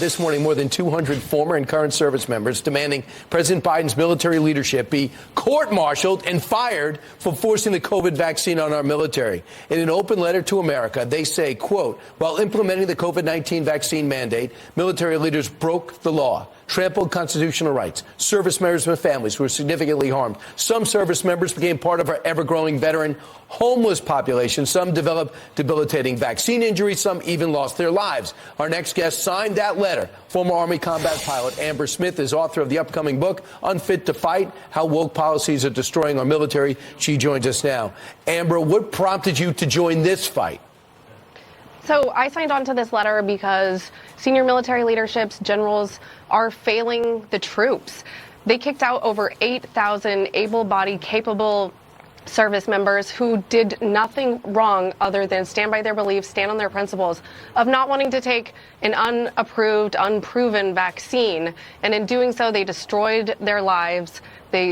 This morning, more than 200 former and current service members demanding President Biden's military leadership be court-martialed and fired for forcing the COVID vaccine on our military. In an open letter to America, they say, quote, while implementing the COVID-19 vaccine mandate, military leaders broke the law, trampled constitutional rights. Service members and families were significantly harmed. Some service members became part of our ever-growing veteran homeless population. Some developed debilitating vaccine injuries. Some even lost their lives. Our next guest signed that letter. Former Army combat pilot Amber Smith is author of the upcoming book, Unfit to Fight, How Woke Policies Are Destroying Our Military. She joins us now. Amber, what prompted you to join this fight? So I signed on to this letter because senior military leaderships, generals, are failing the troops. They kicked out over 8,000 able-bodied, capable service members who did nothing wrong other than stand by their beliefs, stand on their principles of not wanting to take an unapproved, unproven vaccine. And in doing so, they destroyed their lives.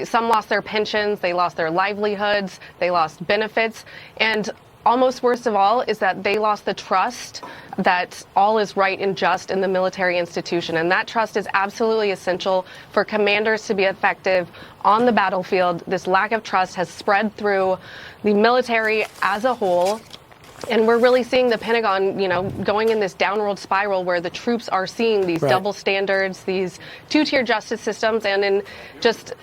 Some lost their pensions, they lost their livelihoods, they lost benefits. And almost worst of all is that they lost the trust that all is right and just in the military institution. And that trust is absolutely essential for commanders to be effective on the battlefield. This lack of trust has spread through the military as a whole. And we're really seeing the Pentagon, going in this downward spiral where the troops are seeing these double standards, these two-tier justice systems, and in just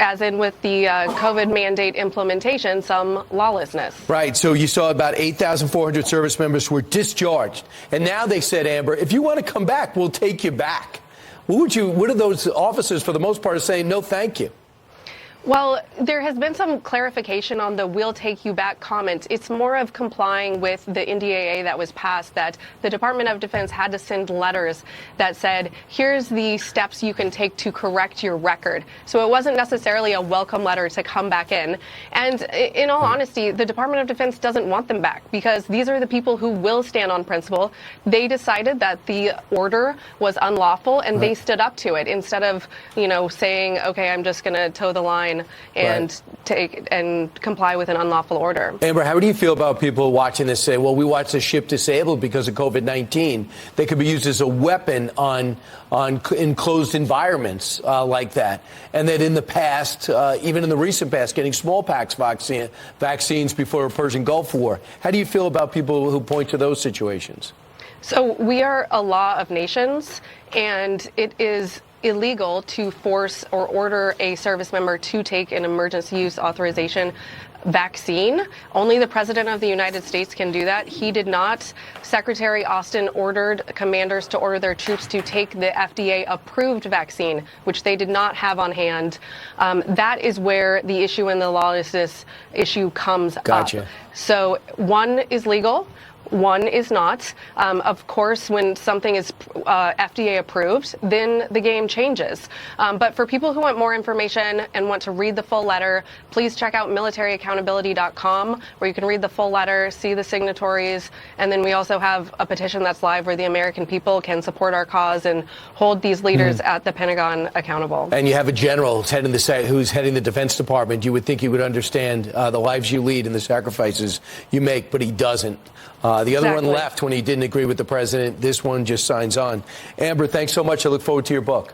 as in with the COVID mandate implementation, some lawlessness. Right. So you saw about 8,400 service members were discharged. And now they said, Amber, if you want to come back, we'll take you back. What are those officers, for the most part, are saying, no, thank you? Well, there has been some clarification on the "we'll take you back" comment. It's more of complying with the NDAA that was passed, that the Department of Defense had to send letters that said, here's the steps you can take to correct your record. So it wasn't necessarily a welcome letter to come back in. And in all honesty, the Department of Defense doesn't want them back because these are the people who will stand on principle. They decided that the order was unlawful and they stood up to it instead of, saying, okay, I'm just going to toe the line and take and comply with an unlawful order. Amber, how do you feel about people watching this say, well, we watched the ship disabled because of COVID-19. They could be used as a weapon on enclosed environments like that. And that in the past, even in the recent past, getting smallpox vaccines before a Persian Gulf War. How do you feel about people who point to those situations? So we are a law of nations, and it is illegal to force or order a service member to take an emergency use authorization vaccine. Only the President of the United States can do that. He did not. Secretary Austin ordered commanders to order their troops to take the FDA-approved vaccine, which they did not have on hand. That is where the issue in the lawlessness issue comes up. So one is legal. One is not. Of course, when something is FDA approved, then the game changes. But for people who want more information and want to read the full letter, please check out militaryaccountability.com, where you can read the full letter, see the signatories, and then we also have a petition that's live where the American people can support our cause and hold these leaders at the Pentagon accountable. And you have a general who's heading the Defense Department. You would think he would understand the lives you lead and the sacrifices you make, but he doesn't. The other one left when he didn't agree with the president. This one just signs on. Amber, thanks so much. I look forward to your book.